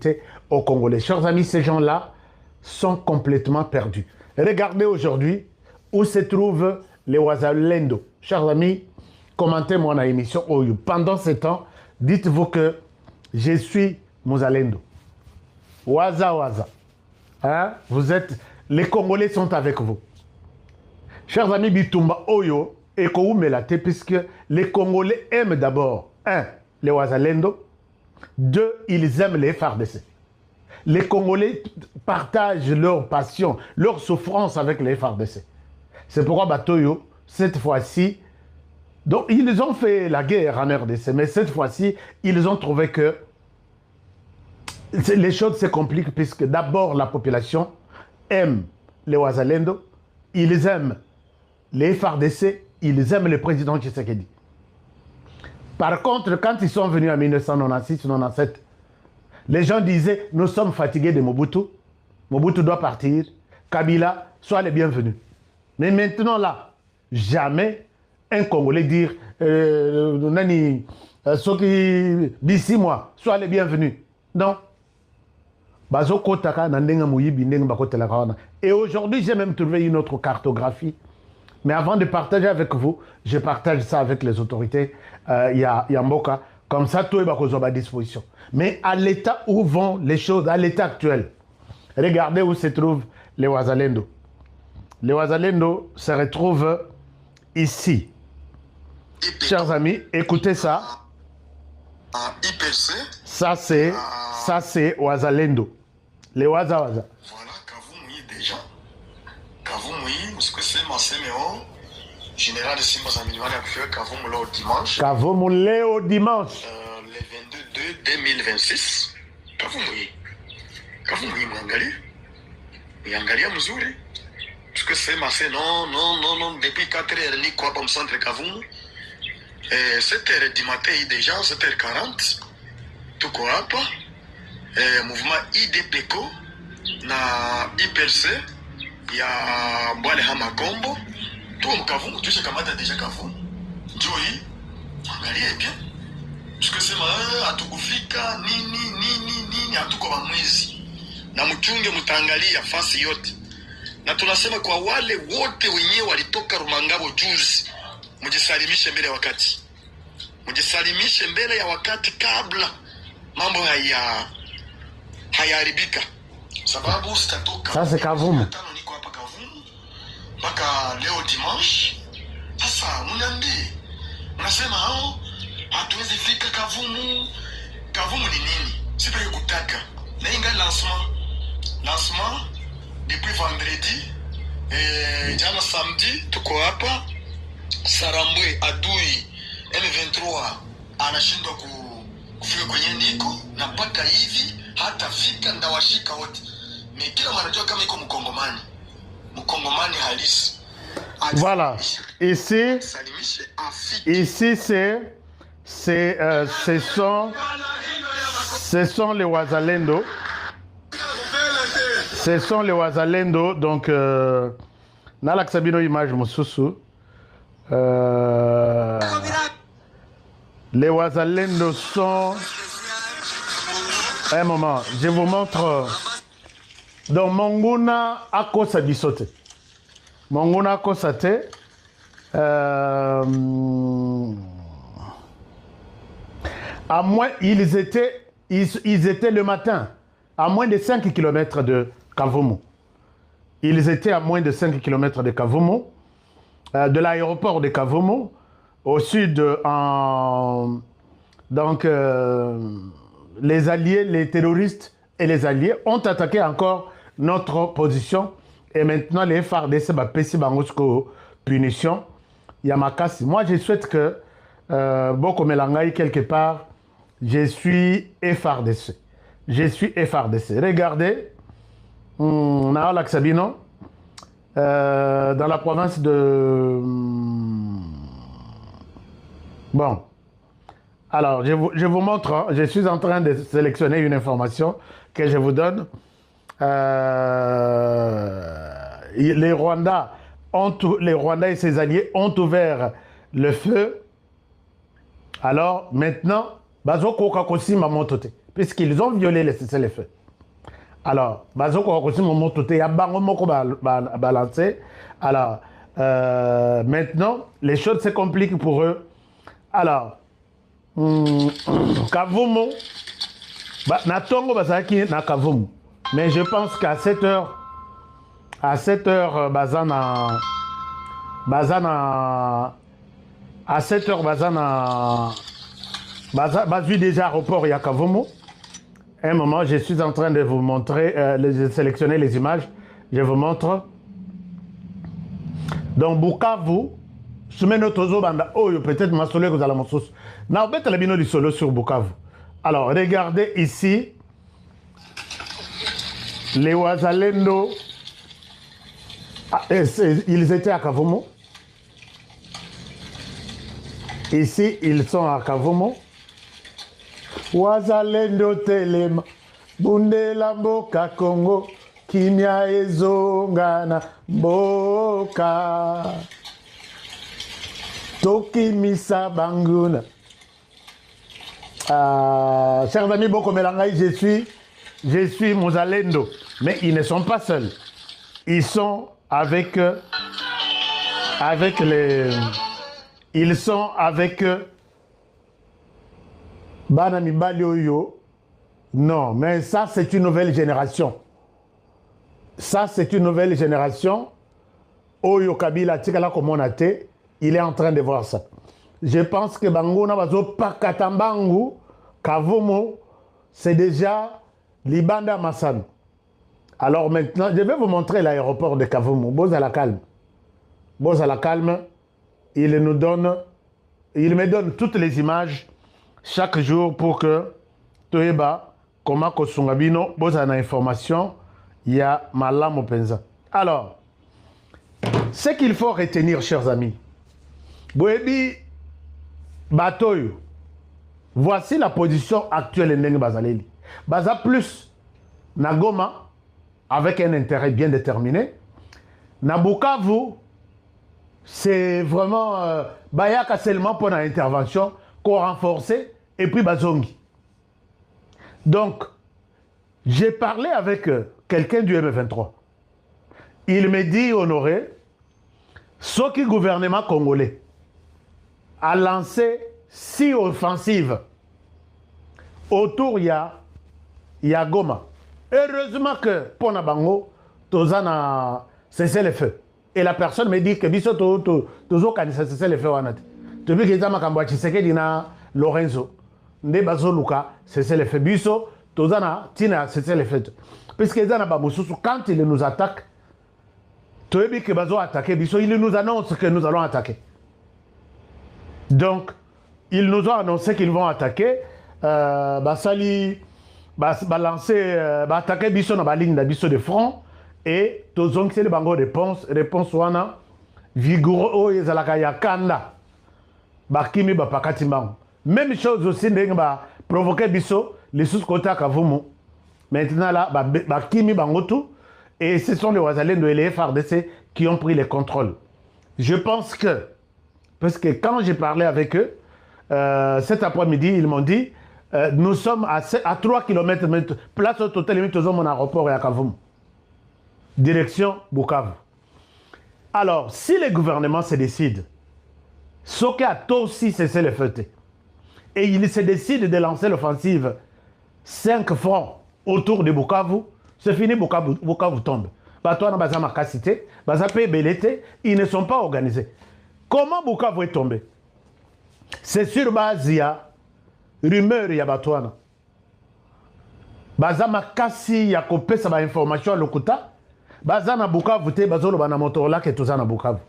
sécurité aux Congolais. Chers amis, ces gens-là sont complètement perdus. Regardez aujourd'hui où se trouvent les Wazalendo. Chers amis, commentez mon émission Oyo. Pendant ce temps, dites-vous que je suis Mozalendo. Waza Waza. Hein? Vous êtes, les Congolais sont avec vous. Chers amis, Bitumba Oyo et Koumelate, puisque les Congolais aiment d'abord, un, les Wazalendo, deux, ils aiment les FARDC. Les Congolais partagent leur passion, leur souffrance avec les FARDC. C'est pourquoi Batoyo, cette fois-ci, donc ils ont fait la guerre en RDC, mais cette fois-ci, ils ont trouvé que les choses se compliquent puisque d'abord la population aime les Wazalendo, ils aiment les FARDC, ils aiment le président Tshisekedi. Par contre, quand ils sont venus en 1996-97, les gens disaient, nous sommes fatigués de Mobutu, Mobutu doit partir, Kabila, sois les bienvenus. Mais maintenant là, jamais un Congolais dire, Nani, d'ici moi, sois les bienvenus. Non. Et aujourd'hui, j'ai même trouvé une autre cartographie. Mais avant de partager avec vous, je partage ça avec les autorités Yamboka. Comme ça, tout est à disposition. Mais à l'état où vont les choses, à l'état actuel, regardez où se trouvent les Wazalendo. Les Wazalendo se retrouvent ici. Chers amis, écoutez ça. Ça c'est Wazalendo. Les Waza Waza. Voilà, Kavumouyi déjà. Kavumouyi, parce que c'est ma CMO, général de Simba Zamiliwani a fait Kavumouyi au dimanche. Kavumouyi au dimanche. Le 22-2-2026. Kavumouyi. Kavumouyi Mwangali. Mwangali à Mzouri. Parce que c'est ma non, depuis 4 heures, ni quoi comme centre Kavumu. 7h du matin déjà, 7h40. Tout quoi pas. Mouvement IDPECO na IPLC ya Mbwale Hamakombo tout Kavumu, tu sais comment t'as déjà Kavumu Joey, angalie bien parce que c'est ma atukufika nini atuko ba mwezi na mchunge mtangalia fasi yote na tunasema kwa wale wote wenyewe walitoka Rumangabo juzi, mjisalimishe mbele ya wakati, mjisalimishe mbele ya wakati kabla mambo hayaharibika, sababu sitatoka. Sasa Kavumu niko hapa Kavumu mpaka leo dimanche. Sasa mniambie, mnasema hao hatuwezi fika Kavumu. Kavumu ni nini? Sipeke kutaka na inga lancement depuis vendredi jana samedi tuko hapa Sarambwe. Adui M23 anashindwa kufika kwenye niko na mpaka hivi hata fika ndawashika wote. Mais kila mwanajua kama iko mkongomani halisi. Voilà, ici ce sont les Wazalendo. Ce sont les Wazalendo, donc Nalak Sabino image Moussousou. Les Wazalendo sont... Un moment, je vous montre. Donc Monguna Akosa Bisote. Monguna Akosate. À moins, ils étaient le matin à moins de 5 km de Kavumu. Ils étaient à moins de 5 km de Kavumu, de l'aéroport de Kavumu, au sud, donc les alliés, les terroristes et les alliés ont attaqué encore notre position. Et maintenant, les FARDC, Pessi Bangosko, punition, Yamakasi. Moi, je souhaite que, Boko Melangai, quelque part, je suis FARDC. Je suis FARDC. Regardez, Naola Sabino, dans la province de... Bon. Alors, je vous montre, hein, je suis en train de sélectionner une information que je vous donne. Les Rwandais et ses alliés ont ouvert le feu. Alors, maintenant, Bazo Kokakosi m'a monté. puisqu'ils ont violé les cessez-le-feu. Alors, balancé. Alors, maintenant, les choses se compliquent pour eux. Alors, Kavumu, Natongo Bazaki na Kavumu. Mais je pense qu'à 7 heures, à 7 heures, Bazana, à 7 heures, Bazu déjà aéroport Yakavumu. Un moment, je suis en train de vous montrer, de sélectionner les images. Je vous montre. Donc, Bukavu, peut-être Masolé que vous allez m'en na obeta la bino solo sur Bukavu. Alors, regardez ici les Wazalendo. Ils étaient à Kavumu. Ici, ils sont à Kavumu. Wazalendo telema bundela mboka Congo kimia ezongana mboka tokimisa banguna. Chers amis Bokomelangai, je suis Mozalendo, mais ils ne sont pas seuls. Ils sont avec Banami Balioyo. Non, mais ça c'est une nouvelle génération. Ça c'est une nouvelle génération. Oyo Kabila Tikala Komonate, il est en train de voir ça. Je pense que Banguna Bazo Pakatambangu, Kavumu, c'est déjà Libanda Massan. Alors maintenant, je vais vous montrer l'aéroport de Kavumu. Bose à la calme. Bose à la calme. Il me donne toutes les images chaque jour pour que Toeba, comment Kosungabino, Bose à l'information, il y a Malam Openza. Alors, ce qu'il faut retenir, chers amis, Boebi Batoyo, voici la position actuelle de Ndenge Bazaleli. Baza plus Nagoma, avec un intérêt bien déterminé. Nabukavu, c'est vraiment Bayaka seulement pour l'intervention, qu'on renforcer, et puis Bazongi. Donc, j'ai parlé avec quelqu'un du M23. Il me dit, Honoré, ce qui gouvernement congolais a lancé 6 offensives autour il y a Goma. Heureusement que pour Nabango, Tozana cessé le feu. Et la personne me dit que biso Tozo kanisa cessé le feu wanate. Depuis que Zama Kambwa Chiseke dina Lorenzo, Nde Bazo Luka cessé le feu. Biso Tozana Tina cessé le feu. Puisque Zana Bamususu, quand il nous attaque, Toebi que Bazo attaqué, Biso, il nous annonce que nous allons attaquer. Donc, ils nous ont annoncé qu'ils vont attaquer. Basali, attaquer Biso dans la ligne de front. Et Tozong, c'est le bango réponse wana vigoureux ezalaka ya kanda. Bakimi bapakati mbango. Même chose aussi n'enga provoquer Biso les sous-côtés à Kavumu. Maintenant là, bakimi bango tout. Et ce sont les Wazalendo et les FRDC qui ont pris le contrôle. Je pense que, parce que quand j'ai parlé avec eux, cet après-midi, ils m'ont dit, nous sommes à 3 km, place au total, limite aux hommes en aéroport et à Kavumu. Direction Bukavu. Alors, si le gouvernement se décide, ce qui a aussi cessé le feu, et il se décide de lancer l'offensive 5 fronts autour de Bukavu, c'est fini, Bukavu tombe. Batouana Bazama Kassité, Bazapé Belete, ils ne sont pas organisés. Comment Bukavu est tombé? C'est sur base, il y a rumeur, il y a Batouana. Bazama Kassi, il y a coupé sa information à l'Okuta. Bazana Bukavu, Bazolo Banamotola, qui est tous en Bukavu.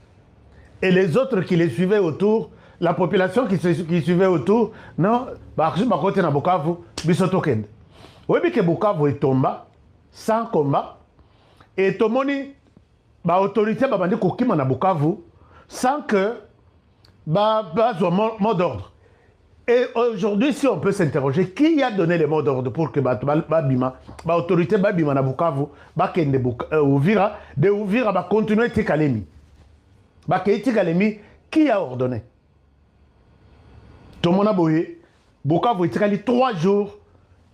Et les autres qui les suivaient autour, la population qui suivait autour, non, Bakote na Bukavu, Bisotokende. Oui, mais que Bukavu est tombé, sans combat, et Tomoni, l'autorité va demander qu'on na Bukavu, sans que soit mot d'ordre. Et aujourd'hui, si on peut s'interroger, qui a donné les mots d'ordre pour que l'autorité Babima na Bukavu, Bakende Ouvira, de Ouvira va continuer Tikalemi. Bakende Tikalemi, qui a ordonné? Tomona Boye, Bukavu Tikali 3 jours,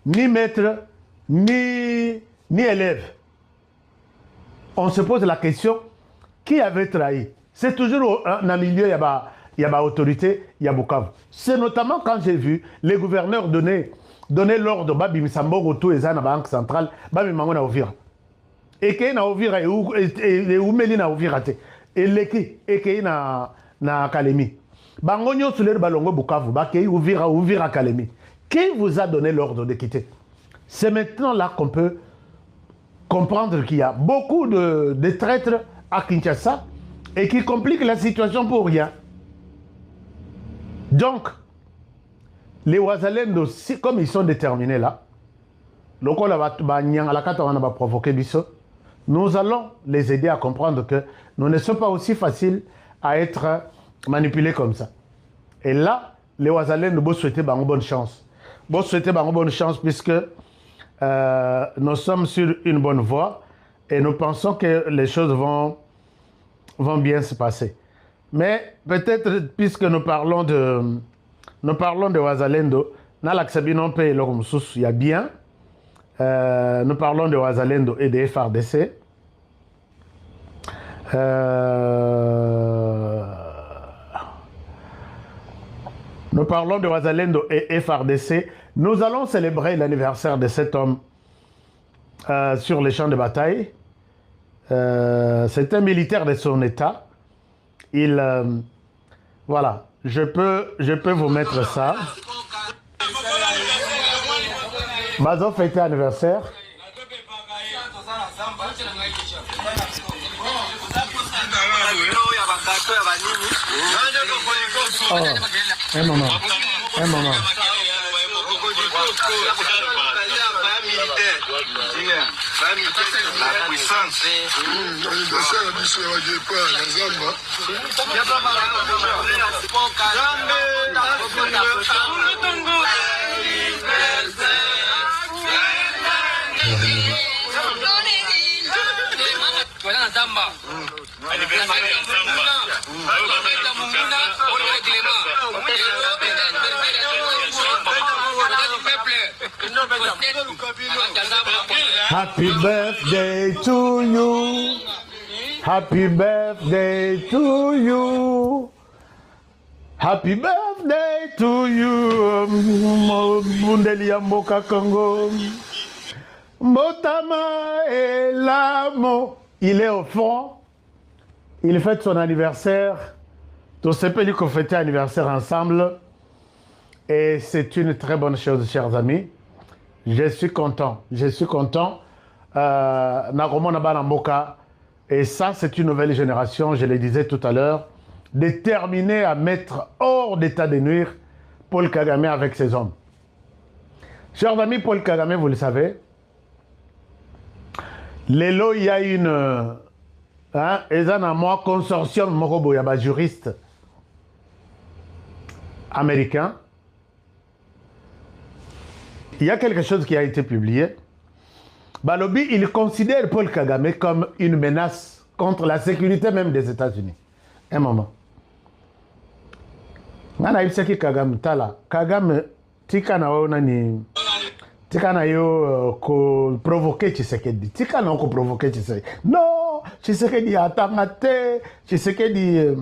ni maître, ni élève. On se pose la question, qui avait trahi? C'est toujours dans un milieu, il y a autorité, il y a Bukavu. C'est notamment quand j'ai vu les gouverneurs donner l'ordre, Babi Misamboro, tout et la Banque centrale, Babi Mango na Ovira. Et qu'il na Ovira, et Oumeli na Ovira, et Leki, et qu'il na Kalemi. Bangonyo sur le Balongo Bukavu, Bakei Ovira Kalemi. Qui vous a donné l'ordre de quitter? C'est maintenant là qu'on peut comprendre qu'il y a beaucoup de traîtres à Kinshasa et qui compliquent la situation pour rien. Donc, les Ouazalendo, comme ils sont déterminés là, nous allons les aider à comprendre que nous ne sommes pas aussi faciles à être manipulés comme ça. Et là, les Ouazalendo, vous souhaitez bonne chance. Vous souhaitez bonne chance puisque nous sommes sur une bonne voie et nous pensons que les choses vont bien se passer. Mais peut-être, puisque nous parlons de Ouazalendo, il y a bien, nous parlons de Ouazalendo et de FRDC. Nous parlons de Ouazalendo et FRDC. Nous allons célébrer l'anniversaire de cet homme sur les champs de bataille. C'est un militaire de son état. Voilà, je peux vous mettre ça. Bazo fêté anniversaire. Oh, un moment. La puissance. Happy birthday to you. Happy birthday to you. Happy birthday to you. Mundeli ya mboka Congo. Mbotama et l'amo. Il est au fond. Il fête son anniversaire. Tous ces pays qu'on fêtait anniversaire ensemble. Et c'est une très bonne chose, chers amis. Je suis content. Nagomo Nabana Mboka. Et ça, c'est une nouvelle génération, je le disais tout à l'heure, déterminée à mettre hors d'état de nuire Paul Kagame avec ses hommes. Chers amis, Paul Kagame, vous le savez, Lelo, il y a une... moi, consortium Morobo, il y a un juriste américain. Il y a quelque chose qui a été publié. Balobi, il considère Paul Kagame comme une menace contre la sécurité même des États-Unis. Un moment. Kagame, tika na yo provoquer Tshisekedi. Tika na ko provoquer Tshisekedi. Non, Tshisekedi atangate, Tshisekedi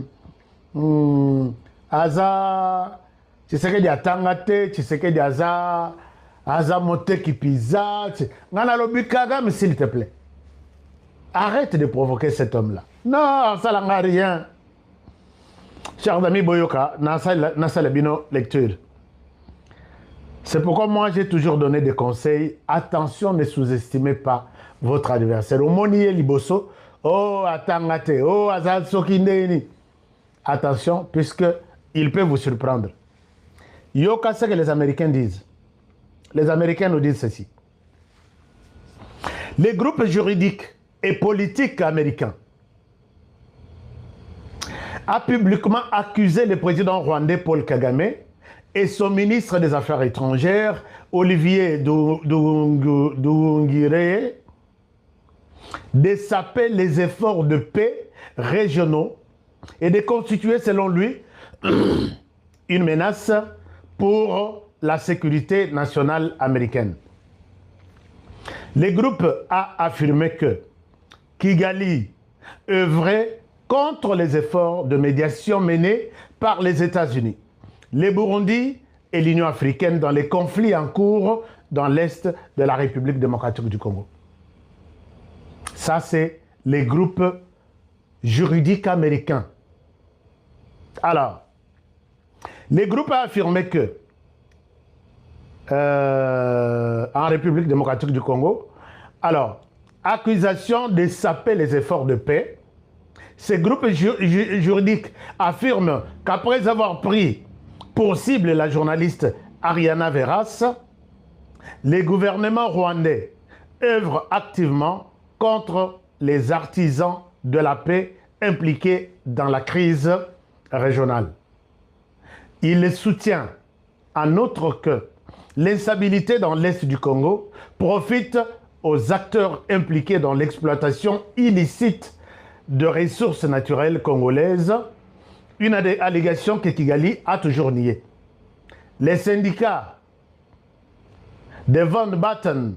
Tshisekedi atangate, Tshisekedi aza moteki pizza. Ngana lobi Kagame, s'il te plaît. Arrête de provoquer cet homme-là. Non, ça n'a rien. Chers amis Boyoka, nasa lebino lecture. C'est pourquoi moi j'ai toujours donné des conseils. Attention, ne sous-estimez pas votre adversaire. Au monier liboso, oh atangate, oh azal sokindeni. Attention, puisque il peut vous surprendre. Yoka, c'est que les Américains disent. Les Américains nous disent ceci. Les groupes juridiques et politiques américains a publiquement accusé le président rwandais Paul Kagame et son ministre des Affaires étrangères, Olivier Nduhungirehe, de saper les efforts de paix régionaux et de constituer, selon lui, une menace pour la sécurité nationale américaine. Le groupe a affirmé que Kigali œuvrait contre les efforts de médiation menés par les États-Unis, les Burundi et l'Union africaine dans les conflits en cours dans l'Est de la République démocratique du Congo. Ça, c'est les groupes juridiques américains. Alors, les groupes a affirmé que en République démocratique du Congo, alors, accusation de saper les efforts de paix. Ces groupes juridiques affirment qu'après avoir pris pour cible la journaliste Ariana Veras, les gouvernements rwandais œuvrent activement contre les artisans de la paix impliqués dans la crise régionale. Il soutient en outre que l'instabilité dans l'Est du Congo profite aux acteurs impliqués dans l'exploitation illicite de ressources naturelles congolaises, une allégation que Kigali a toujours niée. Les syndicats de Van Batten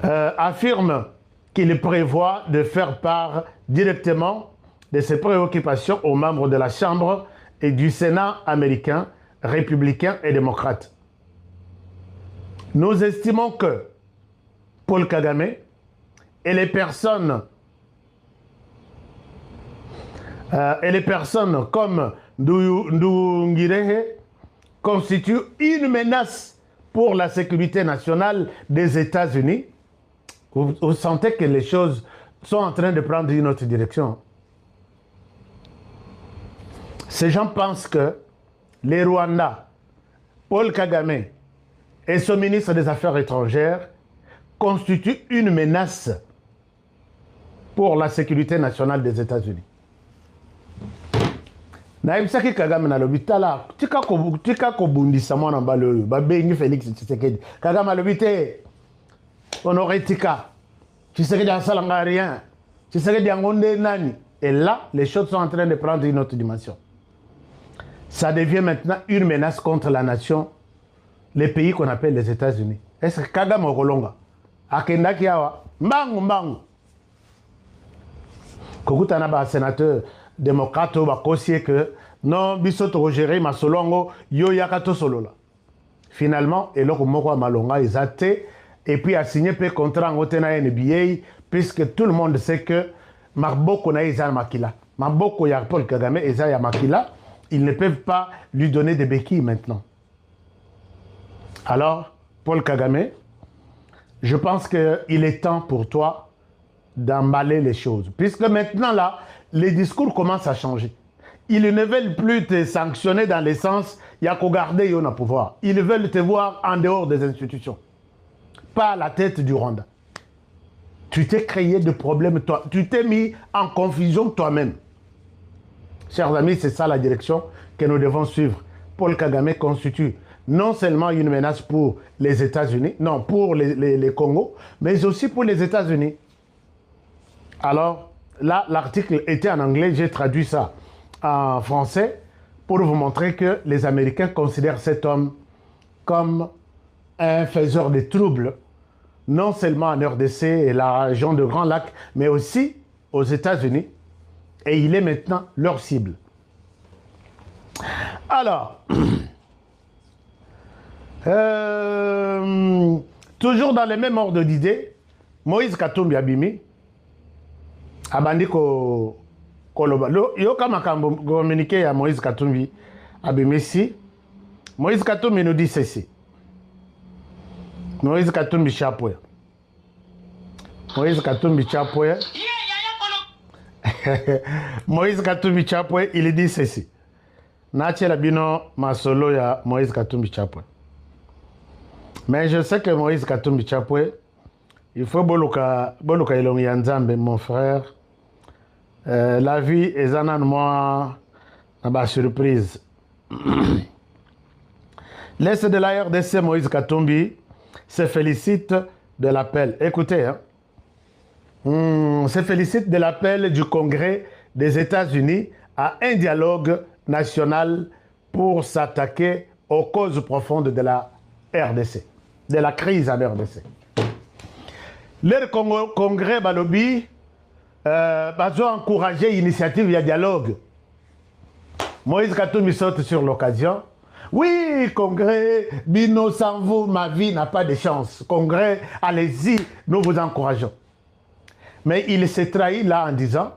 affirment qu'il prévoit de faire part directement de ses préoccupations aux membres de la Chambre et du Sénat américain, républicains et démocrates. Nous estimons que Paul Kagame et les personnes comme Nduhungirehe constituent une menace pour la sécurité nationale des États-Unis. Vous sentez que les choses sont en train de prendre une autre direction. Ces gens pensent que les Rwandais, Paul Kagame et son ministre des Affaires étrangères constituent une menace pour la sécurité nationale des États-Unis. Naïbsaki Kagame na l'hôpital, tika kobundisa mwana mbalo oyo, babengi Félix Tshisekedi. Kagame l'hôpital, honoré tika. Tshisekedi asalanga rien. Tshisekedi angonde nani. Et là, les choses sont en train de prendre une autre dimension. Ça devient maintenant une menace contre la nation, les pays qu'on appelle les États-Unis. Est-ce que Kagame Okolonga akendaki awa mbangu mbangu kokutana ba sénateur démocrate ba kosie que non biso to gérer masolongo yo yakato solola. Finalement eloko moko malonga ezate et puis a signé pe contrat ngote na NBA puisque tout le monde sait que maboko na eza makila. Maboko ya Paul Kagame eza ya makila, ils ne peuvent pas lui donner des béquilles maintenant. Alors Paul Kagame, je pense qu'il est temps pour toi d'emballer les choses. Puisque maintenant, là, les discours commencent à changer. Ils ne veulent plus te sanctionner dans le sens, il y a qu'au garder au pouvoir. Ils veulent te voir en dehors des institutions. Pas à la tête du Rwanda. Tu t'es créé de problèmes, toi. Tu t'es mis en confusion toi-même. Chers amis, c'est ça la direction que nous devons suivre. Paul Kagame constitue non seulement une menace pour les États-Unis, non, pour les Congo, mais aussi pour les États-Unis. Alors, là, l'article était en anglais, j'ai traduit ça en français pour vous montrer que les Américains considèrent cet homme comme un faiseur de troubles, non seulement en RDC et la région de Grand Lac, mais aussi aux États-Unis. Et il est maintenant leur cible. Alors, toujours dans le même ordre d'idée, Moïse Katumbi Abimi, abandi koloba. Yo kama communiqué à Moïse Katumbi Abimi si, Moïse Katumbi nous dit ceci. Moïse Katumbi Chapwe. Moïse Katumbi Chapwe. Moïse Katumbi Chapwe, il dit ceci. Nache labino masolo ya Moïse Katumbi Chapwe. Mais je sais que Moïse Katumbi Chapwe, il faut boluka ilongi ya Nzambe, mon frère. La vie est en moi na surprise. L'Est de la RDC, Moïse Katumbi, se félicite de l'appel. Écoutez, hein. Se félicite de l'appel du Congrès des États-Unis à un dialogue national pour s'attaquer aux causes profondes de la RDC. de la crise en RDC. Le congrès Balobi a encouragé l'initiative de dialogue. Moïse Katumbi saute sur l'occasion. Oui, congrès, Bino, sans vous, ma vie n'a pas de chance. Congrès, allez-y, nous vous encourageons. Mais il s'est trahi là en disant,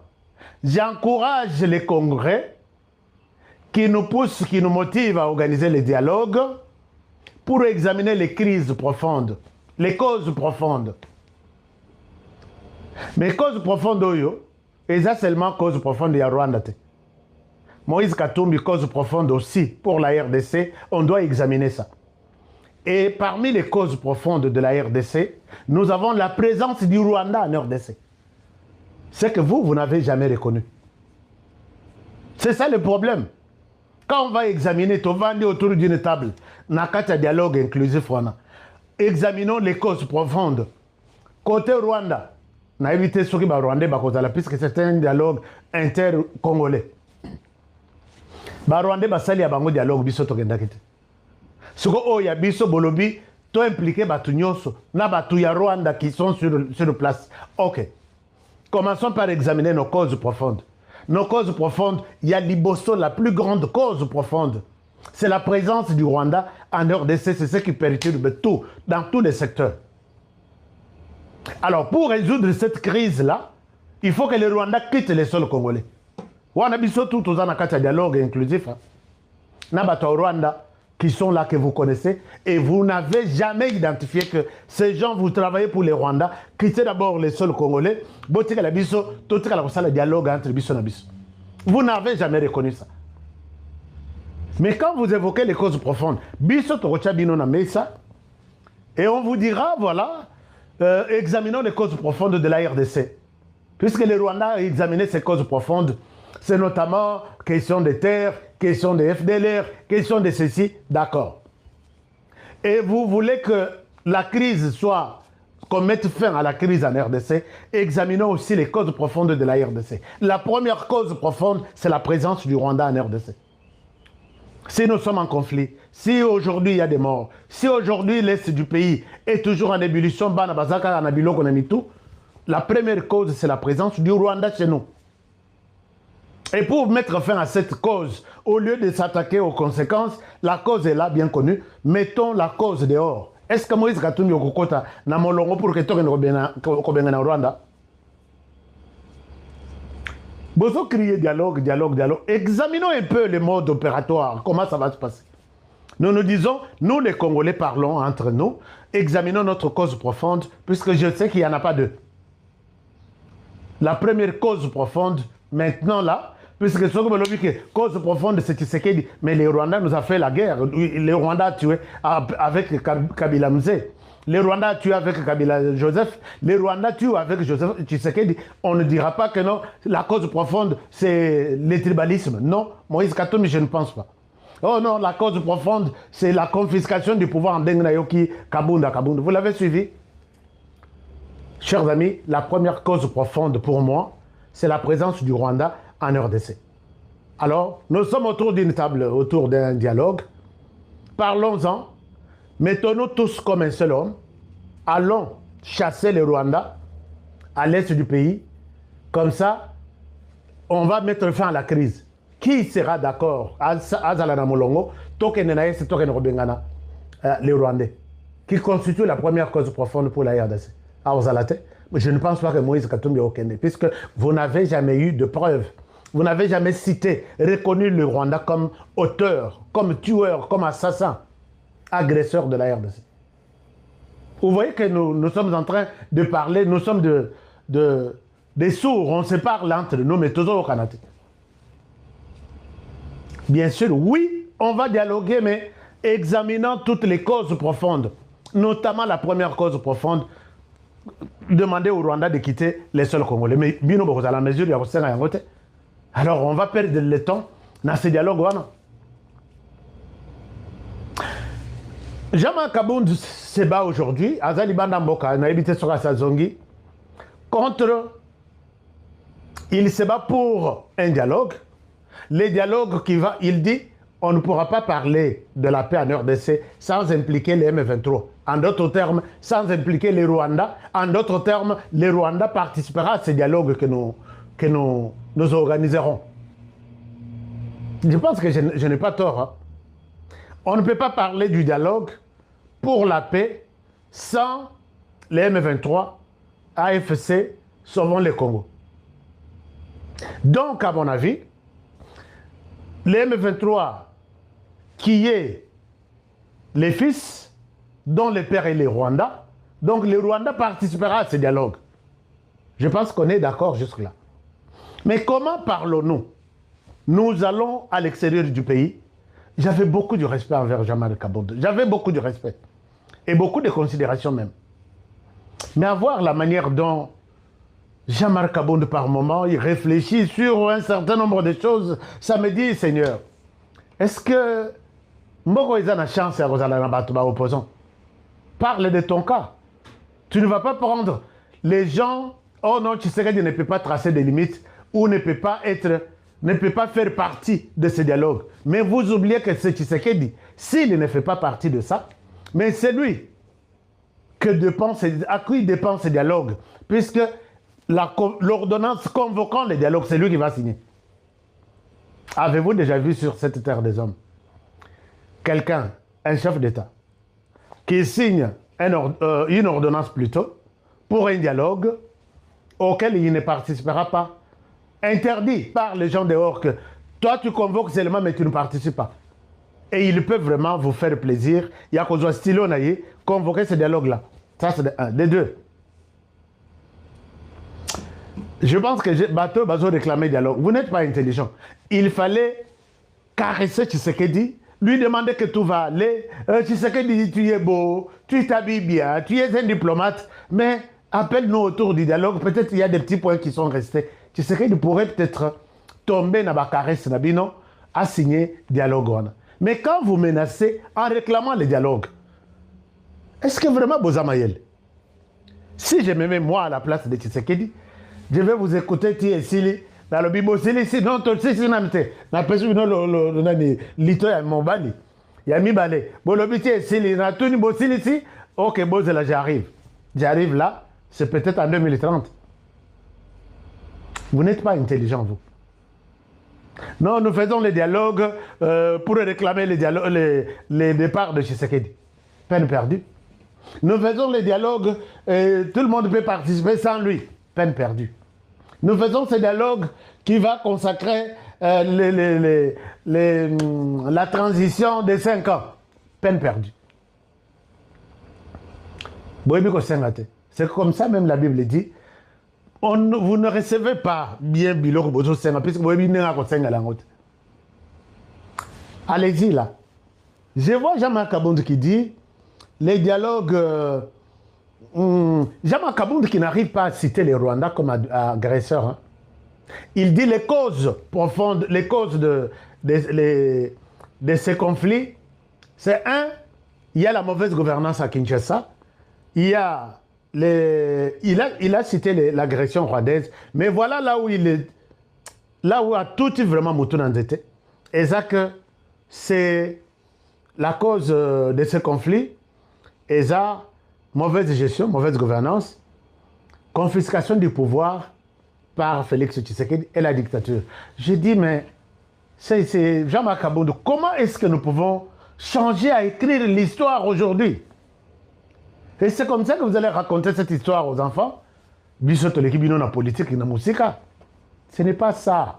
j'encourage les congrès qui nous poussent, qui nous motivent à organiser les dialogues pour examiner les crises profondes, les causes profondes. Mais causes profondes, et ça seulement cause profonde de Rwanda. Moïse Katumbi, cause profonde aussi pour la RDC, on doit examiner ça. Et parmi les causes profondes de la RDC, nous avons la présence du Rwanda en RDC. C'est que vous n'avez jamais reconnu. C'est ça le problème. Quand on va examiner, on va aller autour d'une table, Nakata dialogue inclusif, examinons les causes profondes. Côté Rwanda, on a évité ce qui va Rwanda, puisque c'est un dialogue inter-congolais. Rwanda basali ya bango dialogue biso tokenda kete. Soko o ya biso bolobi to impliqué batu nyonso na batu ya Rwanda qui sont sur place. OK. Commençons par examiner nos causes profondes. Nos causes profondes, il y a Liboso, la plus grande cause profonde. C'est la présence du Rwanda en RDC, c'est ce qui perturbe tout, dans tous les secteurs. Alors, pour résoudre cette crise-là, il faut que le Rwanda quitte les sols congolais. On a biso tout aux dialogue inclusif. Nabato Rwanda qui sont là que vous connaissez et vous n'avez jamais identifié que ces gens vous travaillez pour les Rwandais, quittez d'abord les sols congolais, botika la biso, totika la dialogue entre biso na biso. Vous n'avez jamais reconnu ça. Mais quand vous évoquez les causes profondes, biso torocha bino na mesa et on vous dira voilà, examinons les causes profondes de la RDC. Puisque les Rwandais ont examiné ces causes profondes, c'est notamment question de terre, question de FDLR, question de ceci, d'accord. Et vous voulez que la crise soit, qu'on mette fin à la crise en RDC, examinons aussi les causes profondes de la RDC. La première cause profonde, c'est la présence du Rwanda en RDC. Si nous sommes en conflit, si aujourd'hui il y a des morts, si aujourd'hui l'Est du pays est toujours en ébullition, la première cause, c'est la présence du Rwanda chez nous. Et pour mettre fin à cette cause, au lieu de s'attaquer aux conséquences, la cause est là, bien connue, mettons la cause dehors. Est-ce que Moïse Katumbi Okokota n'a molongo pour que tu aies au Rwanda? Vous criez dialogue, dialogue, dialogue. Examinons un peu le mode opératoire, comment ça va se passer. Nous nous disons, nous les Congolais parlons entre nous, examinons notre cause profonde, puisque je sais qu'il n'y en a pas deux. La première cause profonde, maintenant là, puisque ce que la cause profonde, c'est Tshisekedi. Mais les Rwandais nous ont fait la guerre. Les Rwandais ont tué avec Kabila Mzee. Les Rwandais ont tué avec Kabila Joseph. Les Rwandais tuent avec Joseph Tshisekedi. On ne dira pas que non, la cause profonde, c'est le tribalisme. Non, Moïse Katumbi, je ne pense pas. Oh non, la cause profonde, c'est la confiscation du pouvoir en Dengrayoki, Kabunda. Vous l'avez suivi? Chers amis, la première cause profonde pour moi, c'est la présence du Rwanda en RDC. Alors, nous sommes autour d'une table, autour d'un dialogue. Parlons-en. Mettons-nous tous comme un seul homme. Allons chasser les Rwandais à l'est du pays. Comme ça, on va mettre fin à la crise. Qui sera d'accord? Azalana Molongo, Tokenenaïs, Tokenrobengana, les Rwandais, qui constituent la première cause profonde pour la RDC. Je ne pense pas que Moïse Katumbi Okende, puisque vous n'avez jamais eu de preuves. Vous n'avez jamais cité, reconnu le Rwanda comme auteur, comme tueur, comme assassin, agresseur de la RDC. Vous voyez que nous sommes en train de parler, nous sommes des sourds, on se parle entre nous, mais toujours au Canada. Bien sûr, oui, on va dialoguer, mais examinant toutes les causes profondes, notamment la première cause profonde, demander au Rwanda de quitter les sols congolais. Mais bien à la mesure, il y a un côté. Alors, on va perdre le temps dans ce dialogue. Jean-Marc Kabound se bat aujourd'hui, Azali Bandamboka, on a habité sur Sazongi, contre. Il se bat pour un dialogue. Le dialogue qui va, il dit, on ne pourra pas parler de la paix en RDC sans impliquer les M23. En d'autres termes, sans impliquer les Rwandais. En d'autres termes, les Rwandais participeront à ces dialogues que nous organiserons. Je pense que je n'ai pas tort. Hein. On ne peut pas parler du dialogue pour la paix sans les M23, AFC, Sauvons le Congo. Donc, à mon avis, les M23, qui est les fils, dont le père est les Rwandais, donc les Rwandais participeront à ce dialogue. Je pense qu'on est d'accord jusque-là. Mais comment parlons-nous? Nous allons à l'extérieur du pays. J'avais beaucoup de respect envers Jean-Marc Kabondo. J'avais beaucoup de respect. Et beaucoup de considération même. Mais à voir la manière dont Jean-Marc Kabondo, par moment, il réfléchit sur un certain nombre de choses, ça me dit, Seigneur, est-ce que Mboko a la chance à Rosalana opposant? Parle de ton cas. Tu ne vas pas prendre les gens, oh non, Tshisekedi ne peut pas tracer des limites ou ne peut pas faire partie de ce dialogue. Mais vous oubliez que c'est Tshisekedi, s'il ne fait pas partie de ça, mais c'est lui à qui dépend ce dialogue, puisque l'ordonnance convoquant le dialogue, c'est lui qui va signer. Avez-vous déjà vu sur cette terre des hommes quelqu'un, un chef d'État, qui signe une ordonnance plutôt pour un dialogue auquel il ne participera pas, interdit par les gens dehors que toi tu convoques seulement mais tu ne participes pas. Et ils peuvent vraiment vous faire plaisir. Il y a qu'aux stylo naïe convoquer ce dialogue-là. Ça c'est un. Des deux. Je pense que Bateau réclamait dialogue. Vous n'êtes pas intelligent. Il fallait caresser Tshisekedi, lui demander que tout va aller. Tshisekedi, tu es beau, tu t'habilles bien, tu es un diplomate, mais appelle-nous autour du dialogue. Peut-être il y a des petits points qui sont restés. Tshisekedi pourrait peut-être tomber dans la caresse Nabino à signer dialogue. Mais quand vous menacez en réclamant le dialogue, est-ce que vraiment Bozamayel, si je me mets moi à la place de Tshisekedi, je vais vous écouter Tiesili dans le Bibo Sili, sinon tout si namte. Na pesu no nani lito ya mobali. Ya mi balé. Bolobi Tiesili na tuni bosili si. OK, Bozela j'arrive. J'arrive là, c'est peut-être en 2030. Vous n'êtes pas intelligent vous. Non, nous faisons les dialogues pour réclamer les départs de Tshisekedi. Peine perdue. Nous faisons les dialogues, tout le monde peut participer sans lui. Peine perdue. Nous faisons ce dialogue qui va consacrer la transition des 5 ans. Peine perdue. C'est comme ça même la Bible dit. Vous ne recevez pas bien Biloko Bozo Senga, puisque vous avez. Allez-y là. Je vois Jean-Marc Kabondo qui dit les dialogues. Jean-Marc Kabondo qui n'arrive pas à citer les Rwandais comme agresseurs. Hein. Il dit les causes profondes, les causes de ces conflits. C'est il y a la mauvaise gouvernance à Kinshasa. Il a cité l'agression rwandaise. Mais voilà là où là où a tout vraiment Moutounandete. Et ça que c'est la cause de ce conflit. Et ça, mauvaise gestion, mauvaise gouvernance, confiscation du pouvoir par Félix Tshisekedi et la dictature. Je dis, mais c'est Jean-Marc Kabondo, comment est-ce que nous pouvons changer à écrire l'histoire aujourd'hui? Et c'est comme ça que vous allez raconter cette histoire aux enfants. Ce n'est pas ça.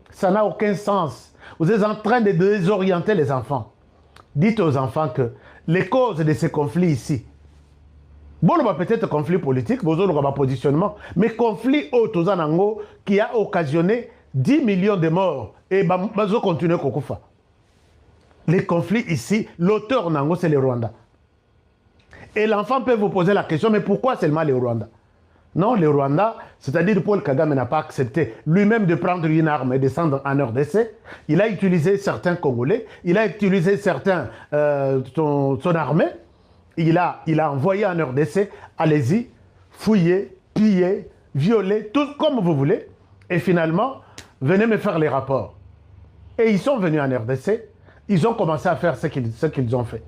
Ça n'a aucun sens. Vous êtes en train de désorienter les enfants. Dites aux enfants que les causes de ces conflits ici, bon, peut-être conflit politique, positionnement, mais conflit autozanango qui a occasionné 10 millions de morts et bazo continue kokufa. Les conflits ici, l'auteur nango c'est les Rwandais. Et l'enfant peut vous poser la question, mais pourquoi seulement les Rwandais? Non, les Rwandais, c'est-à-dire Paul Kagame n'a pas accepté lui-même de prendre une arme et descendre en RDC. Il a utilisé certains Congolais, il a utilisé certains, son armée. Il a envoyé en RDC, allez-y, fouiller, piller, violer, tout comme vous voulez. Et finalement, venez me faire les rapports. Et ils sont venus en RDC. ils ont commencé à faire ce qu'ils ont fait.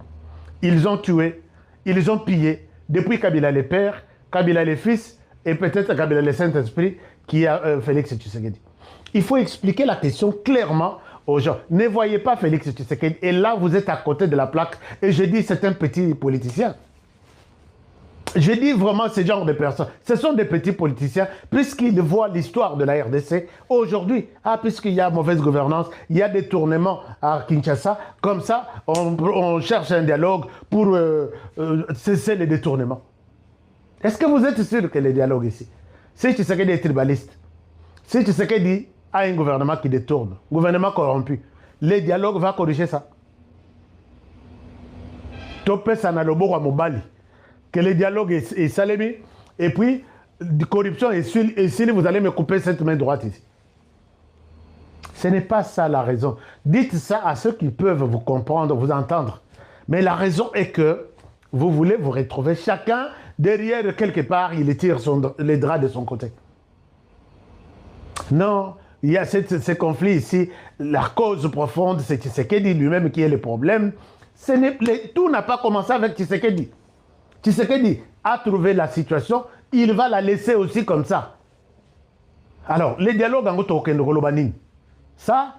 Ils ont tué, ils ont pillé. Depuis Kabila les pères, Kabila les fils, et peut-être Kabila le Saint-Esprit, qui a Félix Tshisekedi. Il faut expliquer la question clairement aux gens. Ne voyez pas Félix Tshisekedi, et là vous êtes à côté de la plaque, et je dis c'est un petit politicien. Je dis vraiment ce genre de personnes. Ce sont des petits politiciens, puisqu'ils voient l'histoire de la RDC aujourd'hui. Ah, puisqu'il y a mauvaise gouvernance, il y a des tournements à Kinshasa. Comme ça, on cherche un dialogue pour cesser les détournements. Est-ce que vous êtes sûr que les dialogues ici, si Tshisekedi est tribaliste, si Tshisekedi a un gouvernement qui détourne, gouvernement corrompu, les dialogues vont corriger ça. Topé Sanalobo à Mobali. Que le dialogue est salémi, et puis, corruption et si vous allez me couper cette main droite ici. Ce n'est pas ça la raison. Dites ça à ceux qui peuvent vous comprendre, vous entendre. Mais la raison est que vous voulez vous retrouver chacun derrière quelque part, il tire les draps de son côté. Non, il y a ce conflit ici, la cause profonde, c'est Tshisekedi lui-même qui est le problème. Tout n'a pas commencé avec Tshisekedi. Tshisekedi a trouvé la situation, il va la laisser aussi comme ça. Alors, les dialogues en Goto-Okendo-Golobanine, ça,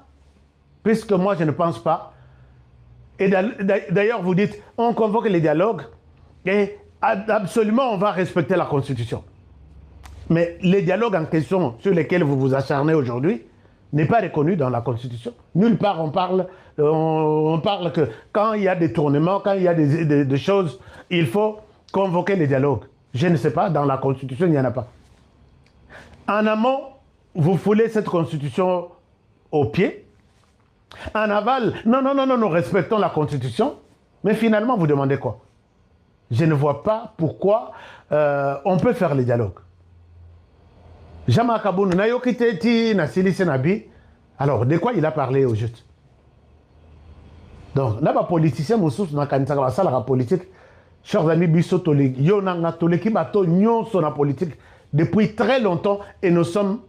puisque moi je ne pense pas, et d'ailleurs vous dites, on convoque les dialogues, et absolument on va respecter la Constitution. Mais les dialogues en question sur lesquels vous vous acharnez aujourd'hui n'est pas reconnu dans la Constitution. Nulle part on parle que quand il y a des tournements, quand il y a des choses, il faut convoquer les dialogues. Je ne sais pas, dans la Constitution, il n'y en a pas. En amont, vous foulez cette Constitution au pied. En aval, non, respectons la Constitution. Mais finalement, vous demandez quoi? Je ne vois pas pourquoi on peut faire les dialogues. Jean-Marc Aboun, alors, de quoi il a parlé au juste? Donc, là, les politiciens, la politique, chers amis, politique depuis très longtemps et nous sommes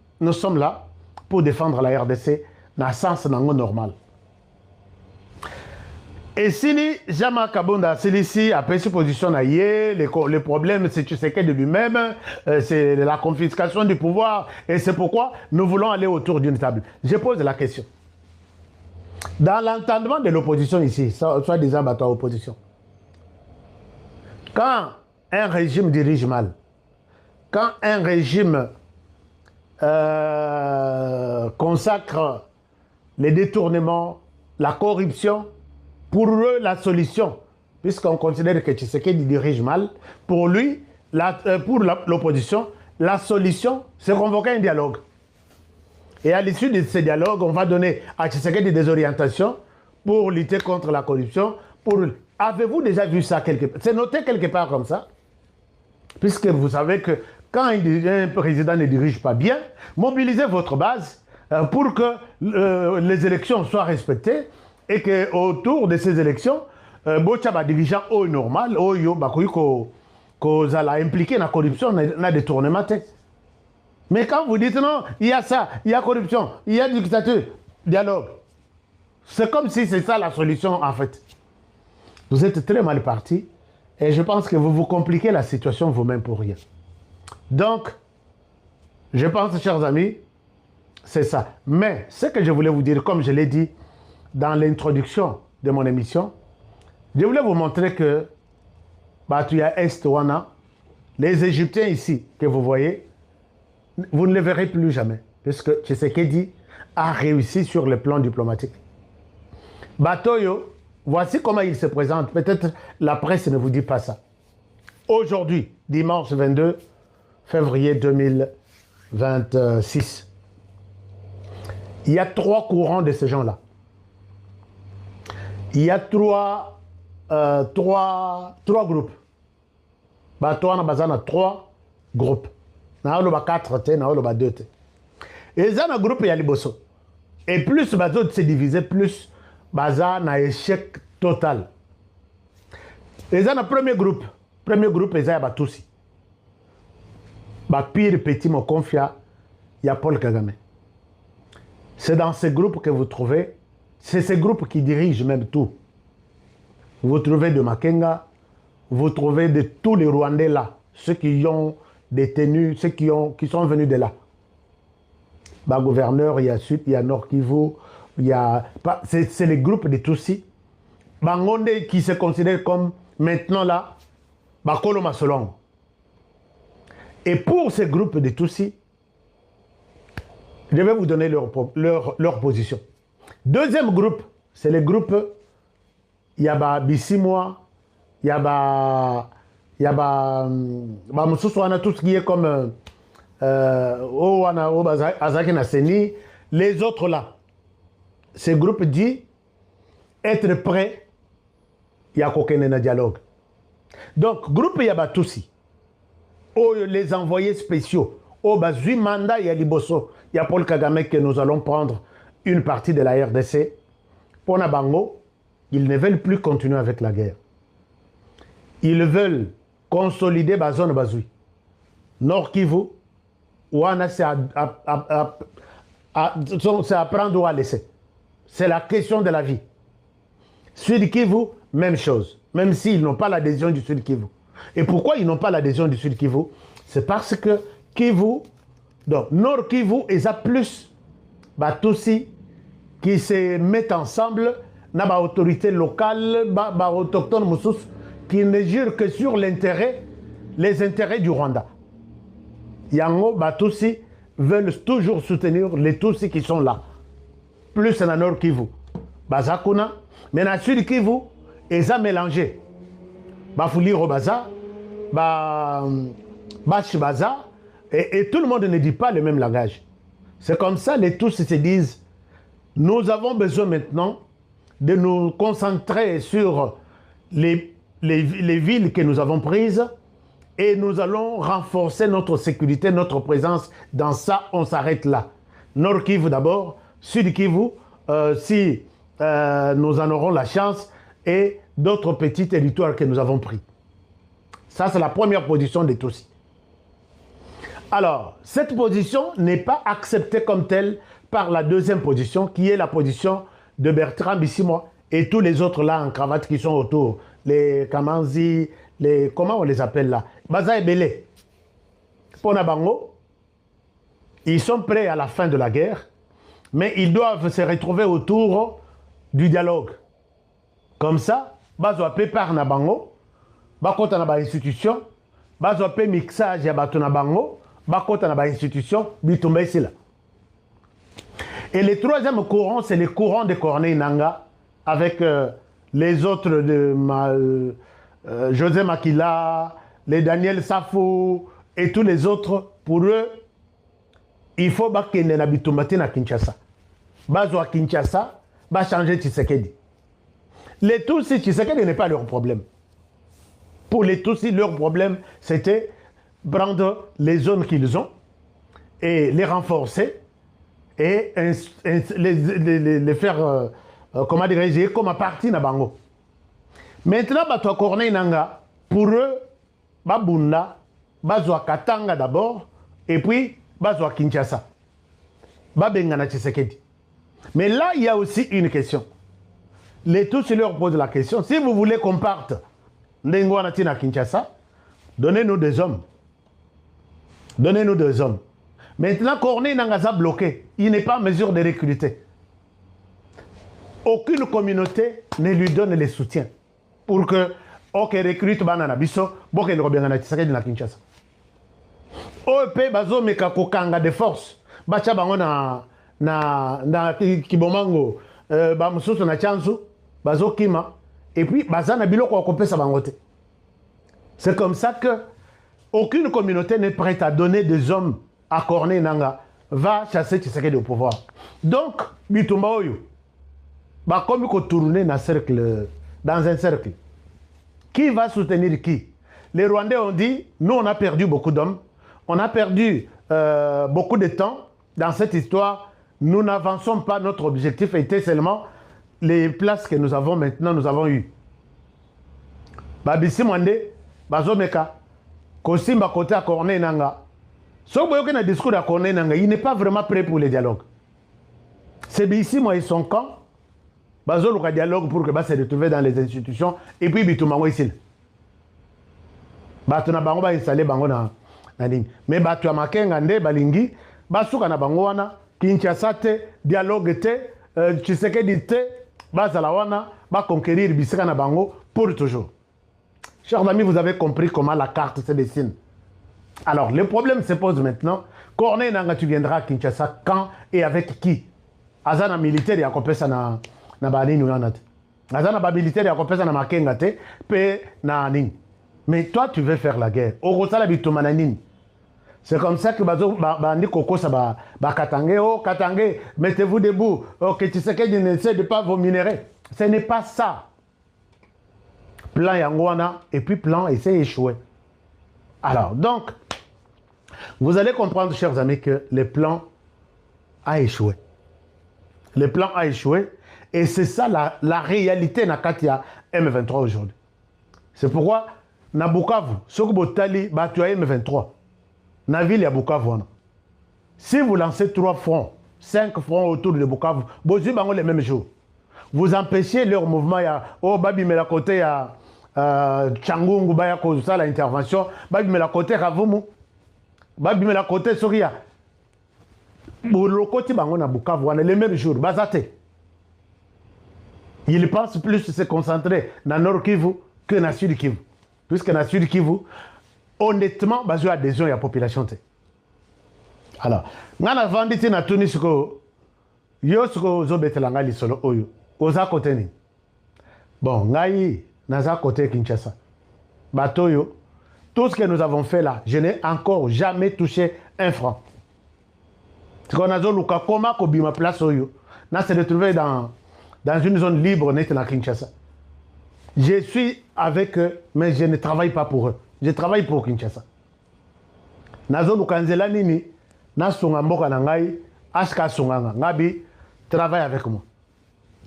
là pour défendre la RDC dans le sens normal. Et si Jean-Marc Kabunda, celui-ci a pris cette position, le problème c'est Tshisekedi de lui-même, c'est la confiscation du pouvoir, et c'est pourquoi nous voulons aller autour d'une table. Je pose la question. Dans l'entendement de l'opposition ici, soit disant bateau opposition, quand un régime dirige mal, quand un régime consacre les détournements, la corruption, pour eux, la solution, puisqu'on considère que Tshisekedi dirige mal, pour lui, pour l'opposition, la solution, c'est convoquer un dialogue. Et à l'issue de ce dialogue, on va donner à Tshisekedi des orientations pour lutter contre la corruption. Avez-vous déjà vu ça quelque part? C'est noté quelque part comme ça. Puisque vous savez que quand un président ne dirige pas bien, mobilisez votre base pour que les élections soient respectées et qu'autour de ces élections, Bochaba dirigeant au normal, a impliqué dans la corruption, dans le détournement. Mais quand vous dites non, il y a ça, il y a corruption, il y a dictature, dialogue. C'est comme si c'est ça la solution en fait. Vous êtes très mal parti et je pense que vous vous compliquez la situation vous-même pour rien. Donc, je pense, chers amis, c'est ça. Mais ce que je voulais vous dire, comme je l'ai dit dans l'introduction de mon émission, je voulais vous montrer que Batuya Est-Wana, les Égyptiens ici que vous voyez, vous ne les verrez plus jamais. Parce que Tshisekedi a réussi sur le plan diplomatique. Batoyo, voici comment il se présente. Peut-être la presse ne vous dit pas ça. Aujourd'hui, dimanche 22 février 2026, il y a 3 courants de ces gens-là. Il y a trois groupes. Batoana Bazana 3 groupes. Naoloba 4 te, naoloba 2 te. Et ça, un groupe, il y a les bosso. Et plus Bazo se diviser, plus Baza na échec total. Et ça, un premier groupe, il y a Batousi. Pire petit, mon confia, il y a Paul Kagame. C'est dans ce groupe que vous trouvez C'est ces groupes qui dirigent même tout. Vous trouvez de Makenga, vous trouvez de tous les Rwandais là, ceux qui ont détenu, ceux qui sont venus de là. Bah, gouverneur, il y a Sud, il y a Nord Kivu, il y a... C'est les groupes de Tutsi. Bangonde qui se considèrent comme maintenant là, Bakolo Masolong. Et pour ces groupes de Tutsi, je vais vous donner leur position. Deuxième groupe, c'est les groupes, il y a Bissimois, il y a tout ce qui est comme Azaki Nasseni, les autres là. Ces groupes disent être prêts, il y a aucun dialogue. Donc, groupe Yabatousi, les envoyés spéciaux, au Bazui Manda, il y a Liboso, il y a Paul Kagame que nous allons prendre une partie de la RDC. Pour Nabango, ils ne veulent plus continuer avec la guerre. Ils veulent consolider Bazone Bazui. Nord Kivu, Ouana, c'est à prendre ou à laisser. C'est la question de la vie. Sud Kivu, même chose. Même s'ils n'ont pas l'adhésion du Sud Kivu. Et pourquoi ils n'ont pas l'adhésion du Sud Kivu? C'est parce que Kivu, donc Nord Kivu, ils ont plus Batousi qui se mettent ensemble, n'a pas autorité locale, autochtone Moussous, qui ne jurent que sur les intérêts du Rwanda. Yango Batousi veulent toujours soutenir les Tutsis qui sont là. Plus dans Nord Kivu. Bazakuna, mais dans Sud Kivu, ils ont mélangé. Bafouli Robaza, Bachibaza, et tout le monde ne dit pas le même langage. C'est comme ça, les Tutsis se disent, nous avons besoin maintenant de nous concentrer sur les villes que nous avons prises et nous allons renforcer notre sécurité, notre présence. Dans ça, on s'arrête là. Nord Kivu d'abord, Sud Kivu, si nous en aurons la chance, et d'autres petits territoires que nous avons pris. Ça, c'est la première position des Tutsis. Alors, cette position n'est pas acceptée comme telle par la deuxième position, qui est la position de Bertrand Bissimois et tous les autres là en cravate qui sont autour. Les Kamanzi, comment on les appelle là? Baza et Belé. Pour Nabango, ils sont prêts à la fin de la guerre, mais ils doivent se retrouver autour du dialogue. Comme ça, bazo apé par Nabango, bakota na ba institution, bazo apé mixage ya bato Nabango, bakota na ba institution, bitumba ici là. Et le troisième courant, c'est le courant de Corneille Nangaa, avec les autres de José Makila, les Daniel Safou et tous les autres. Pour eux, il faut que na bitumbati na Kinshasa. Bazo à Kinshasa, va changer Tshisekedi. Les Tutsis, Tshisekedi n'est pas leur problème. Pour les Tutsis, leur problème, c'était prendre les zones qu'ils ont et les renforcer et les faire, comment dirais-je, comme à partie de Bango. Maintenant, Bato Corneille Nangaa, pour eux, Babunda, Bazo Katanga d'abord, et puis Bazo Kinshasa. Babengana Tshisekedi. Mais là, il y a aussi une question. Les Tutsis leur posent la question, si vous voulez qu'on parte Ndengouanatina Kinshasa, donnez-nous des hommes. Donnez-nous des hommes. Maintenant, Corneille Nangaa a bloqué. Il n'est pas en mesure de recruter. Aucune communauté ne lui donne les soutiens pour que, ok, recrute Banana Bisso, bon, qu'il revienne à Kinshasa. OEP, Bazo Mekako Kanga de force, Bacha Bango na Kibomango, Bamususu na Chansu, Bazo Kima, et puis Bazana Biloko Okopé Sabangote. C'est comme ça que aucune communauté n'est prête à donner des hommes à Corneille Nangaa, va chasser Tshisekedi au pouvoir. Donc, Bitumba Oyo, comme il faut tourner dans un cercle. Qui va soutenir qui? Les Rwandais ont dit, nous on a perdu beaucoup d'hommes, on a perdu beaucoup de temps dans cette histoire, nous n'avançons pas, notre objectif était seulement les places que nous avons maintenant, nous avons eues. Babisi Mwande, Bazomeka, Kosimba côté à Corneille Nangaa. Si vous voyez un discours à Corneille Nangaa, il n'est pas vraiment prêt pour le dialogue. C'est ici, moi, et son camp Bazo le dialogue pour que se retrouver dans les institutions et puis bitumango ici. Bato na bango ba installer bango na nini. Mais bato ya makenga nde balingi basuka na bango wana Kinshasa te dialogue te Tshisekedi te bazala wana ba conquérir bisika na bango pour toujours. Chers amis, vous avez compris comment la carte se dessine. Alors, le problème se pose maintenant. Corneille Nangaa, tu viendras à Kinshasa quand et avec qui? Azana militaire ya kopesa na banini unanate. Azana ba militaire ya kopesa na makenga te pe na nini. Mais toi tu veux faire la guerre. Orosala bituma na nini. C'est comme ça que bazo bandi kokosa ba Katangé, oh Katangé, mettez-vous debout. Oh que Tshisekedi n'essaie de pas vos minéraux. Ce n'est pas ça. Plan Yangwana et puis plan et c'est échoué. Alors donc vous allez comprendre, chers amis, que le plan a échoué. Le plan a échoué et c'est ça la réalité na Katia M23 aujourd'hui. C'est pourquoi na Bukavu, Soko Botali batu M23. Na ville ya Bukavu. Si vous lancez 3 fronts, 5 fronts autour de Bukavu, bozu bango les mêmes jours. Vous empêchez leur mouvement ya oh babi me la côté ya Changungu baya ko ça la intervention, babi me la côté Ravumu. Babi me la côté Soria. Pour le côté bango na Bukavu, on est les mêmes jours, bazate. Il pense plus se concentrer dans Nord Kivu que dans Sud Kivu. Puisque dans Sud Kivu, honnêtement, basé à adhésion, il y a population. Alors, ngana vanditi na tuni suko yo suko zo betelanga li solo oyo. Oza côté ni. Bon, ngai naza côté Kinshasa. Batoyo, tout ce que nous avons fait là, je n'ai encore jamais touché un franc. C'est qu'on a dit Luka Koma Kobima place Oyo. N'a se retrouvé dans une zone libre net à Kinshasa. Je suis avec eux, mais je ne travaille pas pour eux. Je travaille pour Kinshasa. Nazo Lukanzela Nini, Nasunga Mboka Nangai, Aska Sunganga, Nabi, travaille avec moi.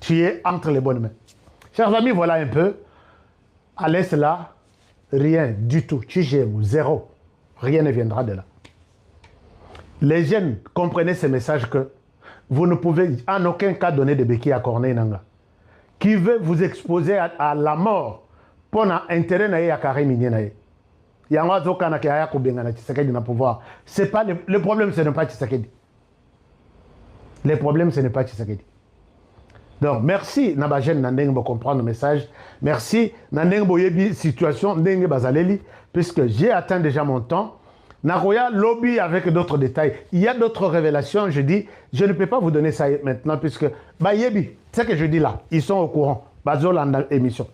Tu es entre les bonnes mains. Chers amis, voilà un peu. À l'est là, rien du tout. Tu gèmes, zéro. Rien ne viendra de là. Les jeunes, comprenez ce message que vous ne pouvez en aucun cas donner de béquilles à Corneille Nangaa. Qui veut vous exposer à la mort pour l'intérêt de la carrière minière. Il y a un autre qui a Tshisekedi dans le pouvoir. C'est pas le problème, ce n'est pas Tshisekedi. Le problème, ce n'est pas Tshisekedi. Donc, merci Nabajen Nandeng pour comprendre le message. Merci Nandeng Boyebi situation Ndenge Bazaleli, puisque j'ai atteint déjà mon temps. Nagoya lobby avec d'autres détails. Il y a d'autres révélations, je dis, je ne peux pas vous donner ça maintenant, puisque Bayebi, c'est ce que je dis là, ils sont au courant. Bazolanda émission.